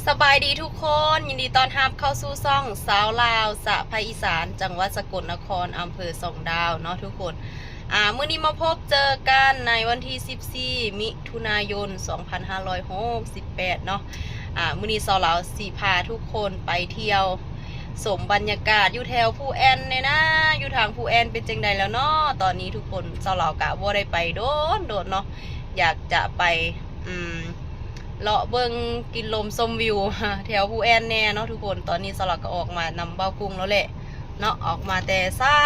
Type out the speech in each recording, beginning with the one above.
สบายดีทุกคนยินดีต้อนรับเข้าสู่ซ่องสาวลาวสะภาคอีสานจังหวัดสกลนครอำเภอสองดาวเนาะทุกคนมื้อนี้มาพบเจอกันในวันที่14มิถุนายน2568เนาะมื้อนี้สาวลาวสิพาทุกคนไปเที่ยวสมบรรยากาศอยู่แถวภูแอนเนี่ยนะอยู่ทางภูแอนเป็นจังใดแล้วเนาะตอนนี้ทุกคนสาวลาวกะบ่ได้ไปโดนเนาะอยากจะไปเลาะเบิงกินลมชมวิวแถวภูแอนแน่เนาะทุกคนตอนนี้สลักก็ออกมานำเบ้ากุ้งแล้วแหละเนาะออกมาแต่เช้า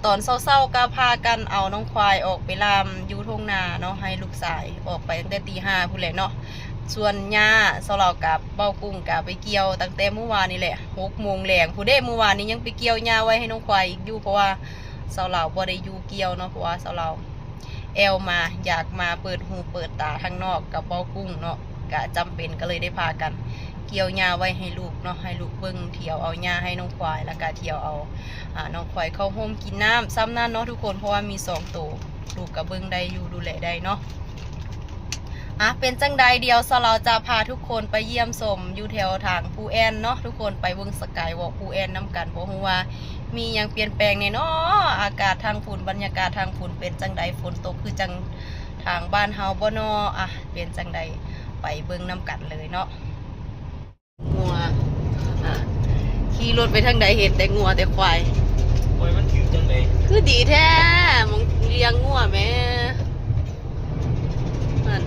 ตอนเช้าก็พากันเอาน้องควายออกไปลามอยู่ทุ่งนาเนาะให้ลูกสายออกไปตั้งแต่ตี 5พู้นแหละเนาะส่วนย่าสลักกับเบ้ากุ้งกับไปเกี่ยวตั้งแต่เมื่อวานนี่แหละ6 โมงแรงผู้เด้เมื่อวานนี้ยังไปเกี่ยวย่าไว้ให้น้องควายอีกอยู่เพราะว่าสลักบ่ได้อยู่เกี่ยวเนาะเพราะว่าสลักแอลมาอยากมาเปิดหูเปิดตาข้างนอกกับเบ้ากุ้งเนาะก็จำเป็นก็เลยได้พากันเกี่ยวหญ้าไว้ให้ลูกเนาะให้ลูกเบิ้งเที่ยวเอาหญ้าให้น้องควายแล้วก็เที่ยวเอาน้องควายเข้าห้มกินน้ำซ้ำนั่นเนาะทุกคนเพราะว่ามี2 ตัวลูกกับเบิ้งได้อยู่ดูแลได้เนาะเป็นจังใดเดียวเราจะพาทุกคนไปเยี่ยมชมอยู่แถวทางภูแอนเนาะทุกคนไปเบิ้งสกายวอล์กภูแอนน้ำกันเพราะว่ามีอย่างเปลี่ยนแปลงในเนาะอากาศทางฝุ่นบรรยากาศทางฝุ่นเป็นจังใดฝนตกคือจังทางบ้านเฮาบ่เนาะเป็นจังใดไปเบิ่งน้ำกันเลยเนาะงัวขี่รถไปทางใดเห็นแต่งัวแต่ควายโอ้ยมันผิวจังเลยคือดีแท้มึงเลี้ยงงัวแม่มัน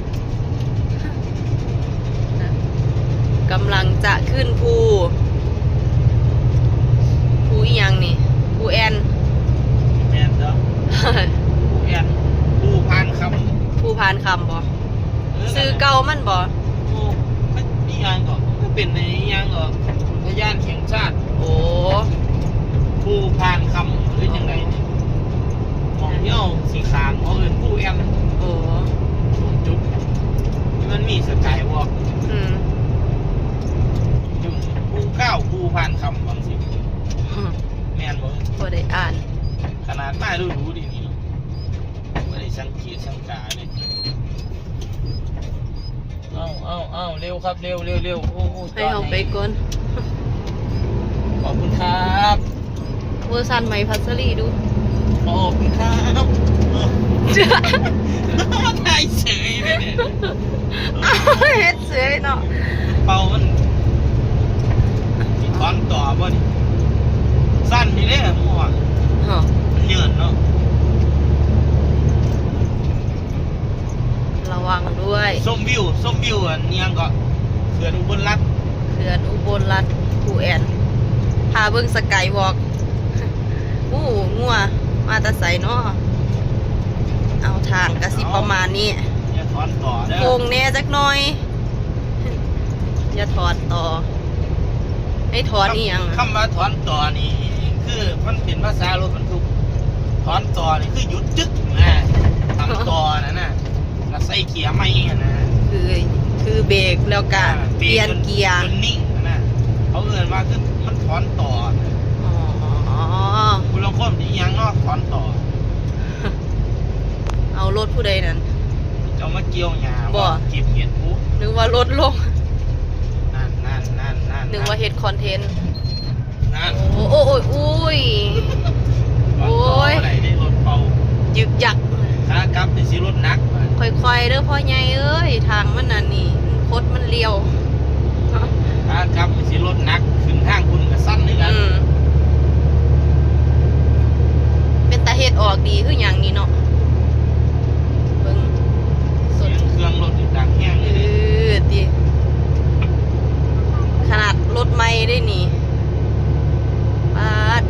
กำลังจะขึ้นภูอีหยังนี่ภูแอนแม่นเด้อภูแอนภูพานคำภูพานคำบ่ซื้อเก่ามันบ่โอ้มันอีหยังก็มันเป็นในอีหยังก็พยานแห่งชาติโอ้ภูพานคำหรือจังไดนี่มองเที่ยวสีขางเขาเอิ้นภูแอนโอ้จุดมันมีสกายวอล์กจุดภู9ภูพานคำบางสิแม่นบ่บ่ได้อ่านขนาดมาดูดีนี่บ่ได้สังเกตสังกาเลยเอาเร็วครับเร็วโอ้ให้เอาไปก่อนขอบคุณครับเวอร์ชันใหม่พัสลีดูขอบคุณครับถ่ายเฉยเลยเนี่ยเฮ็ดเฉยเนาะเป่ามันตอนต่อบ่นี่สั้นนี่เด้มั่วมันเยินเนาะระวังด้วยส้มวิวอันนี้ก็เขื่อนอุบลรัตน์ภูแอนพาเบิ่งสกายวอล์กงัวมาตะไสเนาะเอาทางกระสิประมาณนี้อย่าถอนต่อเด้อโค้งแน่จักหน่อยอย่าถอนต่อให้ถอนนี่ยังคำว่าถอนต่อนี่คือมันเป็นภาษารถบรรทุกถอนต่อนี่คือหยุดจึ๊กนะทำต่อนะแล้วใส่เกียร์ไม่นะคือเบรกแล้วก็เปลี่ยนเกียร์จนนิ่งนะเขาเอ่ยว่าคือมันถอนต่อคุณลองค้นดียังเนาะถอนต่อเอารถผู้ใดนั่นจะมาเกี่ยวหญ้าบ่เก็บเห็ดปุ๊บนึกว่ารถลงนั่นนึกว่าเฮ็ดคอนเทนต์นั่นโอ้ยอะไรได้รถเป่ายึกยักขากลับเป็นสิรถนักค่อยๆเด้อพ่อใหญ่เอ้ยทางมันน่ะนี่คดมันเลี้ยวขากลับเป็นสิรถนักขึ้นทางคุณกับสั้นนี่กันเป็นตาเฮ็ดออกดีคืออย่างนี้เนาะเบิ่งเสียงเครื่องรถดังแห้งเลยดิขนาดรถไม่ได้นี่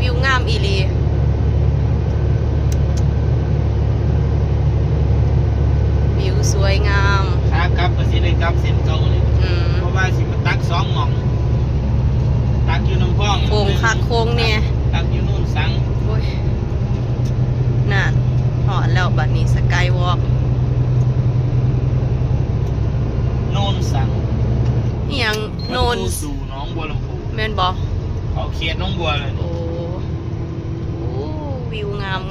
วิวงามอีหลีวิวสวยงามขากลับก็สิได้กลับเส้นเก่าเลยเพราะว่าสิมาตัก2 หม่องตักอยู่น้ำพองโค้งคักโค้งเนี่ยตักอยู่นู่นสังน่ะหอดแล้วบัดนี้สกายวอล์กโนนสังนี่ยังโนนสู่น้องบัวลำพูแม่นบ่เขาเขียนน้องบัวเลยโอ้วิวงาม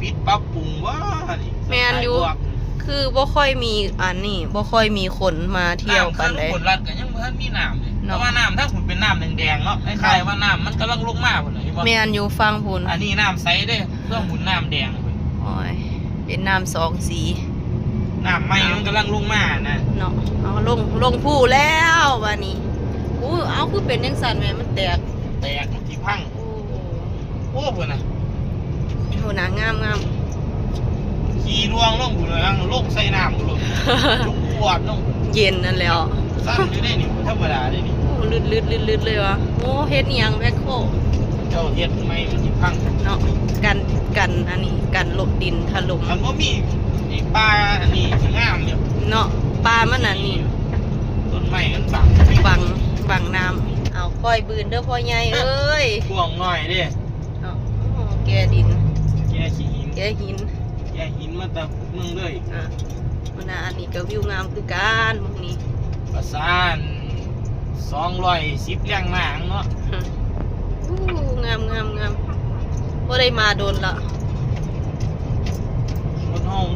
ปิดปรับปรุงว่านี่แม่นอยู่ คือบ่ค่อยมีอันนี้บ่ค่อยมีคนมาเที่ยวกัน น้ำ ได้ ข้างบนรัดก็ยังบ่ทันมีน้ำเลย เนาะ แต่ว่าน้ำถ้าคุณเป็นน้ำแดงๆเนาะคล้ายๆว่าน้ำมันกำลังลงมาพุ่นน่ะเห็นบ่ แม่นอยู่ฟังพุ่น อันนี้น้ำใสเด้เครื่องหมุนน้ำแดงพุ่น โอ้ยเป็นน้ำสองสี น้ำใหม่มันกำลังลงมานะ เนาะเอาลงผู้แล้ววันนี้อู้เอาคือเป็นจังซั่นแม่มันแตก แตกที่พัง โอ้ โอ้พุ่นน่ะ โหนางาม ขี่ลวงลงพุ่นน่ะลงใส่น้ำพุ่นลงจุกปวดลง เย็นนั่นแหล้ว สั้นอยู่ได้นี่บ่ธรรมดาได้นี่ โอ้ลืดเลยวะโอ้เฮ็ดอิหยังแพ็คโค เจ้าเฮ็ดใหม่มันสิพัง เนาะกันอันนี้กันหลบดินถล่ม มันบ่มีไอ้ปลาอันนี้สิงามอยู่ เนาะปลามันอันนี้ ต้นไม้มันบัง บังน้ำเอาปล่อยบืนเด้อพ่อใหญ่เอ้ย พ่วงน้อยเด้ เนาะโอ้แกดิน แกขี้หิน แกหิน แกหินมาแต่เมืองเลย อ่ะมันน่ะอันนี้ก็วิวงามคือกันหมองนี้ ประสาน210แรงม้าเนาะ อู้งามบ่ได้มาโดนละ รถห้อง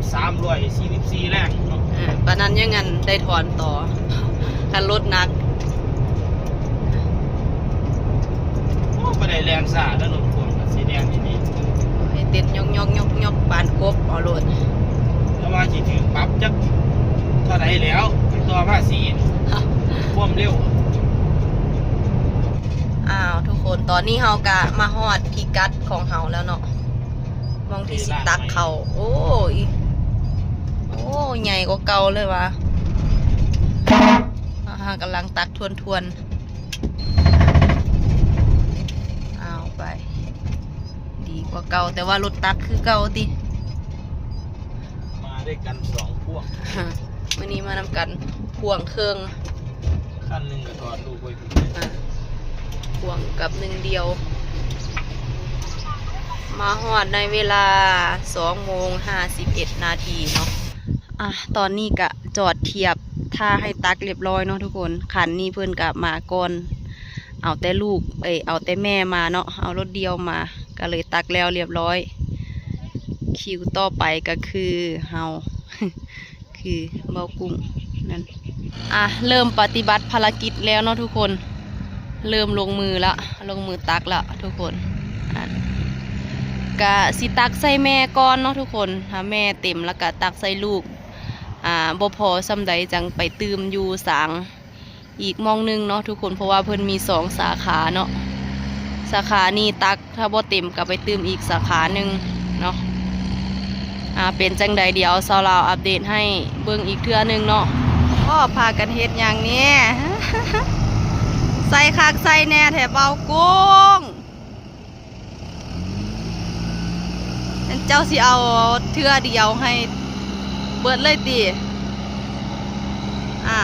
344แรงเนาะ ปานนั้นยังงั้นได้ถอนต่อคันรถหนัก โอ้บ่ได้แรงซ่าแล้วรถพ่วงก็สีแดงนี่ ให้เต้นยกปานกบเอาโลด แต่ว่าสิถึงปรับจักเท่าใดแล้วตัวภาษีความเร็ว อ้าวทุกคนตอนนี้เฮากะมาฮอดพิกัดของเฮาแล้วเนาะมองที่สิตักเขาโอ้ยโอ้ใหญ่กว่าเก่าเลยวะกำลังตักทวนเอาไป ดีกว่าเก่าแต่ว่ารถตักคือเก่าติ มาด้วยกัน2พ่วง วันนี้มานำกันพ่วงเครื่อง คันหนึงก็ถอดลูกไว้พุ่น อ่ะพ่วงกับหนึ่งเดียว มาฮอดในเวลา2:51 นาทีเนาะตอนนี้กะจอดเทียบท่าให้ตักเรียบร้อยเนาะทุกคนคันนี้เพิ่นกะมาก่อนเอาแต่ลูกเอาแต่แม่มาเนาะเอารถเดียวมาก็เลยตักแล้วเรียบร้อยคิวต่อไปก็คือเฮา คือเบากุ้งนั่นเริ่มปฏิบัติภารกิจแล้วเนาะทุกคนเริ่มลงมือตักละทุกคนกะสิตักใส่แม่ก่อนเนาะทุกคนถ้าแม่เต็มแล้วก็ตักใส่ลูกบ่พอซ้ำใดจังไปตืมอยู่สางอีกมองหนึงเนาะทุกคนเพราะว่าเพิ่นมี2สาขาเนาะสาขานี้ตักถ้าบ่เต็มก็ไปตืมอีกสาขาหนึ่งเนาะเป็นจังใดเดี๋ยวสาวลาวอัปเดตให้เบิ่งอีกเทื่อนึงเนาะก็พากันเฮ็ดอย่างนี้ ใส่คักใส่แน่แถบเบากุ้งเจ้าสิเอาเทื่อเดียวให้เบิดเลยติ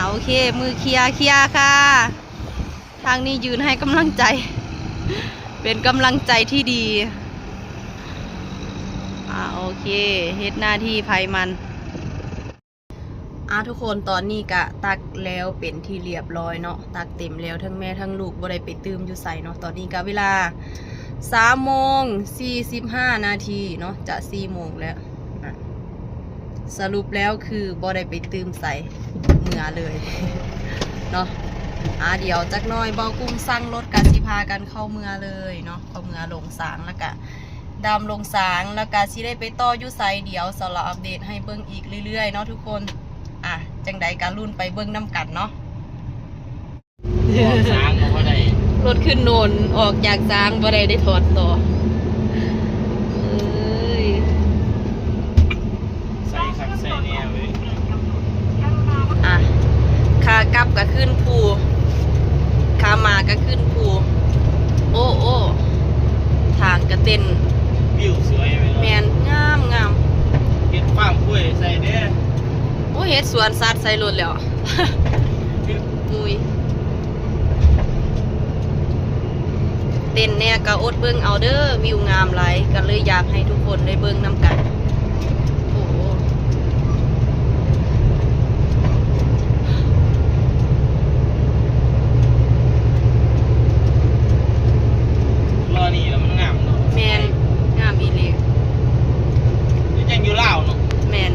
โอเคมือเคลียร์ค่ะทางนี้ยืนให้กำลังใจ เป็นกำลังใจที่ดีโอเคเฮ็ดหน้าที่ไผมันทุกคนตอนนี้กะตักแล้วเป็นที่เรียบร้อยเนาะตักเต็มแล้วทั้งแม่ทั้งลูกบ่ได้ไปตืมอยู่ใส่เนาะตอนนี้กะเวลา3:45 นาทีเนาะจะ4 โมงแล้วสรุปแล้วคือบ่ได้ไปตืมใส่เมื่อเลย เนาะเดี๋ยวจักหน่อยเบากุ้งสั่งรถกันสิพากันเข้าเมือเลยเนาะเข้าเมือลงสางแล้วก็ดำลงสางแล้วก็สิได้ไปต่ออยู่ไซเดี๋ยวสำหรับอัปเดตให้เบิ่งอีกเรื่อยๆเนาะทุกคนจังใดการรุ่นไปเบิ่งน้ำกันเนาะ สร้างบ่ค่อยได้ รถขึ้นโนนออกจากสางบ่ได้ถอดต่อใส่คักใส่แน่เว้ย ขากลับก็ขึ้นภูขามาก็ขึ้นภูโอ้ทางก็เต้น วิวสวยเว้ย แมนงาม เฮ็ดฟาร์มกล้วยใส่เด้ โอ้เฮ็ดสวนสัตว์ใส่รถแล้ว มุยเต้นแน่ก็อดเบิ่งเอาเด้อวิวงามหลายก็เลยอยากให้ทุกคนได้เบิ่งนํกันโอ้รอนี่แล้วมันงามเนาะ แมนงามอีหลี ยังอยู่ลาวเนาะ แมน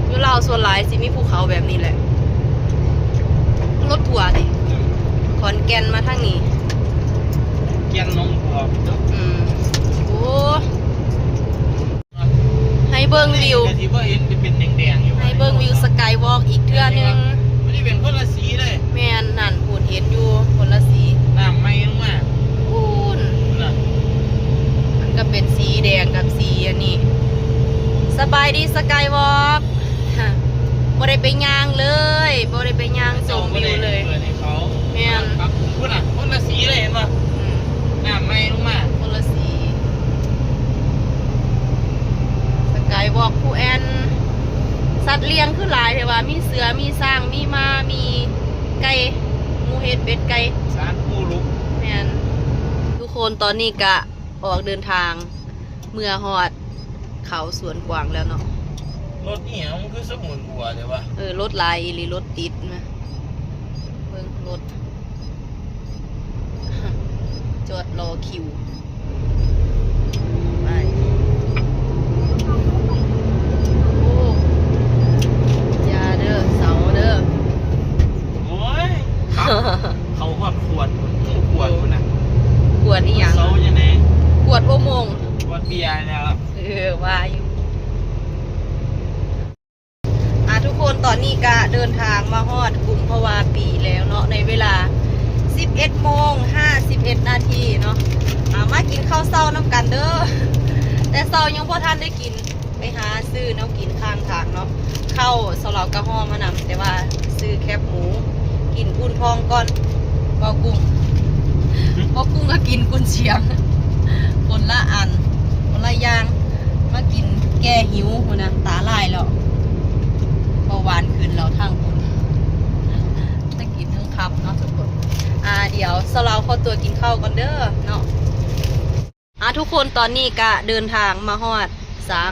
อยู่ลาวส่วน แกนมาทางนี้ แกนนมบัวเด้อ โอ้ให้เบิ่งวิว แต่ที่ว่าเห็นเป็นแดงๆอยู่ ให้เบิ่งวิวสกายวอล์กอีกเทื่อนึง ไม่ได้เป็นคนละสีเลย แม่นนั่นพูนเห็นอยู่คนละสี น้ำไม่ลงมา พูน น่ะ มันก็เป็นสีแดงกับสีอันนี้สบายดีสกายวอล์กบ่ได้ไปย่างเลยบ่ได้ไปย่างชมวิวเลย เปิดให้เขา แม่น ครับพูดน่ะคนละสีเลยเห็นป่ะ อืม น้ำไม่ลงมา คนละสีสกายวอล์กผู้แอนสัตว์เลี้ยงคือหลายแต่ว่ามีเสือมีช้างมีม้ามีไก่หมูเห็ดเป็ดไก่ สารผู้ลุก แม่นทุกคนตอนนี้กะออกเดินทางเมื่อฮอดเขาสวนกวางแล้วเนาะ รถนี่มันคือสมุนบัวแต่ว่าร ถลายอีหรือรถติดนะเบิ่งรถ จอดรอคิวไปโอ้อยาเด้อเสาเด้อ โอ้ยเขาหอดขวดขวดคนน่ะ ขวดอีหยัง เสาอย่างไหน ขวดโอโมงค์ ขวดเบียร์เนี่ยครับ ว่าอยู่ทุกคนตอนนี้ก็เดินทางมาฮอดกุมภาวาปีแล้วเนาะในเวลา 11 โมง 51 นาทีเนาะมากินข้าวเช้าน้ำกันเด้อ แต่เช้ายังพ่ท่านได้กินไปหาซื้อแน้ำกินข้างทางเนาะข้าวสลากระห้อมานำแต่ว่าซื้อแคบหมูกินกุ้นทองก่อนบ่กุ้งบ่กุ้งก็กินกุ้นเชียง คนละอันคนละอย่างมากินแก้หิวหัวนะตาลายแล้วเบาหวานขึ้นแล้วทางคุณจะกินทั้งคับเนาะทุกคนเดี๋ยวสลาวขอตัวกินข้าวก่อนเด้อเนาะทุกคนตอนนี้ก็เดินทางมาฮอดสาง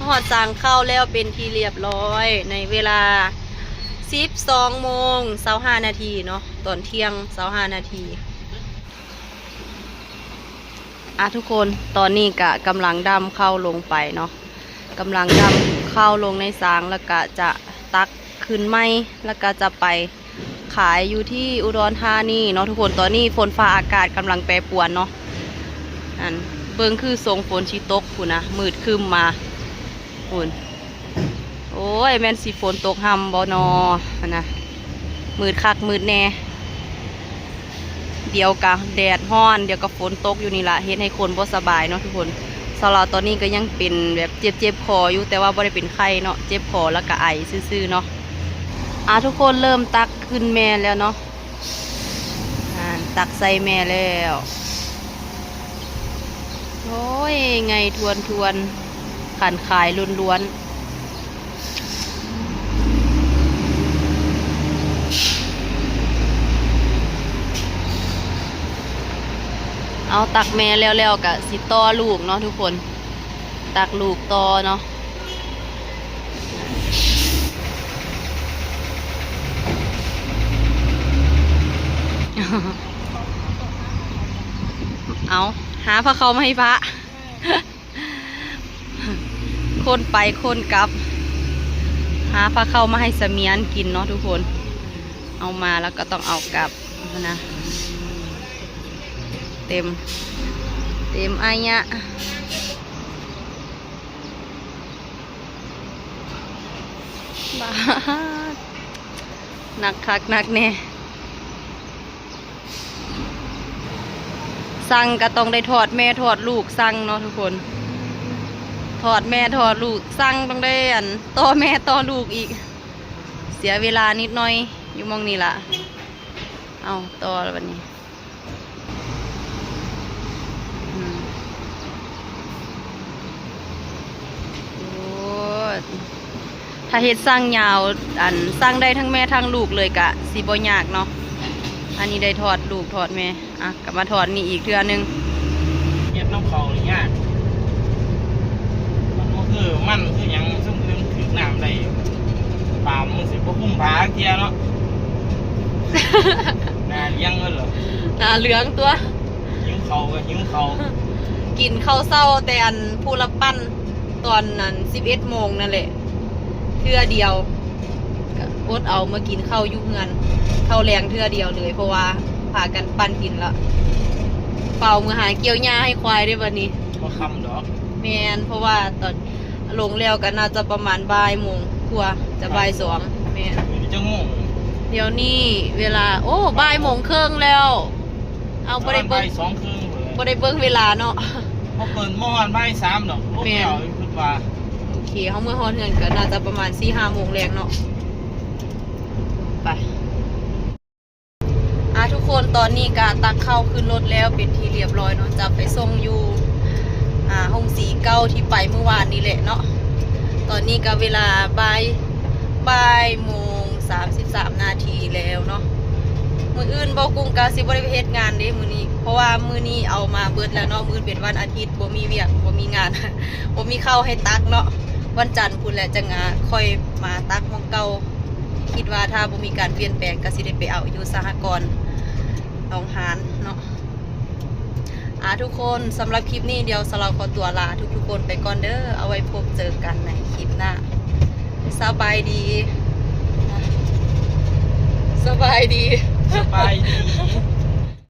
ฮอดสางเข้าแล้วเป็นที่เรียบร้อยในเวลา 12 โมง 25 นาทีเนาะตอนเที่ยง 25 นาทีทุกคนตอนนี้ก็กำลังดำเข้าลงไปเนาะกำลังดำเข้าลงในสางแล้วก็จะตักขึ้นไม้แล้วก็จะไปขายอยู่ที่อุดรธานีเนาะทุกคนตอนนี้ฝนฟ้าอากาศกำลังแปรปรวนเนาะอันเบิ่งคือทรงฝนชีตกพุ่นนะมืดครึ้มมาพุ่นโอ้ยแม่นสิฝนตกห่ำบ่นอนะมืดคักมืดแน่เดี๋ยวกะแดดฮ้อนเดี๋ยวก็ฝนตกอยู่นี่ละเฮ็ดให้คนบ่สบายเนาะทุกคนสำหรับตอนนี้ก็ยังเป็นแบบเจ็บคออยู่แต่ว่าบ่ได้เป็นไข้เนาะเจ็บคอแล้วก็ไอซื่อๆเนาะทุกคนเริ่มตักขึ้นแม่แล้วเนาะตักใส่แม่แล้วโอ้ยไงทวนขันขายล้วนเอาตักแม่แล้วกะสิต่อลูกเนาะทุกคนตักลูกต่อเนาะเอาหาพระเขามาให้พระ คนไปคนกลับ หาพระเข้ามาให้เสมียนกินเนาะทุกคนเอามาแล้วก็ต้องเอากลับนะเต็มอายะบ้าหนักคักหนักแน่สั่งก็ต้องได้ถอดแม่ถอดลูกสั่งเนาะทุกคนถอดแม่ถอดลูกสั่งต้องได้ต่อแม่ต่อลูกอีกเสียเวลานิดหน่อยอยู่มองนี่ล่ะเอาต่อแล้ววันนี้ถ้าเฮ็ดสร้างยาวสร้างได้ทั้งแม่ทั้งลูกเลยกะสิบ่ยากเนาะอันนี้ได้ถอดลูกถอดแม่กลับมาถอดนี่อีกเทื่อนึง เงียบน้ำเขาหรือยากมันคือยังซึ่งถือน้ำได้ปามมันสิบ่คุ้มผาเกียเนาะ น่าเลี้ยงเลยเหรอ เหลืองตัว หิวเขาก็หิวเขา กินข้าวเศร้าแต่ผู้ละปั้นตอนนั้น11 โมงนั่นแหละเทื่อเดียว อดเอามากินข้าวอยู่เฮือนข้าวแรงเทื่อเดียวเลย เพราะว่าพากันปั่นกินละเป่ามือหาเกี่ยวหญ้าให้ควายได้บัดนี้ บ่คำดอก แมนเพราะว่าตอนลงแล้วกันน่าจะประมาณบ่ายโมงกว่าจะบ่ายสองแมน มีจังโมง เดี๋ยวนี้เวลาโอ้บ่ายโมงครึ่งแล้ว เอาบ่ได้เบิ่ง บ่าย2:00นเลย บ่ได้เบิ่งเวลาเนาะ บ่เปิดบ่ฮอดบ่าย3ดอกโอ้ แม่ เดี๋ น ยวคิดว่า โอเคเขาเมื่อฮอดเฮือนก็น่าจะประมาณ 4-5 โมงแรงเนาะไปทุกคนตอนนี้ก็ตักเข้าขึ้นรถแล้วเป็นที่เรียบร้อยเนาะจะไปส่งอยู่ห้องสีเก้าที่ไปเมื่อวานนี้แหละเนาะตอนนี้ก็เวลาบ่ายโมง33 นาทีแล้วเนาะมื้ออื่นบ่กุ้งกาสิบ่ได้ไปเฮ็ดงานเด้มื้อนี้เพราะว่ามื้อนี้เอามาเบิดแล้วเนาะมื้อเป็นวันอาทิตย์บ่มีเวียกบ่มีงาน บ่มีข้าวให้ตักเนาะวันจันทร์พุ่นแหละจะงาค่อยมาตักหม้องเก่าคิดว่าถ้าบ่มีการเปลี่ยนแปลงก็สิได้ไปเอาอยู่สหกรณ์หนองหานเนาะทุกคนสำหรับคลิปนี้เดี๋ยวสเราขอตัวลาทุกคนไปก่อนเด้อเอาไว้พบเจอกันในคลิปหน้าสบายดี สบายดี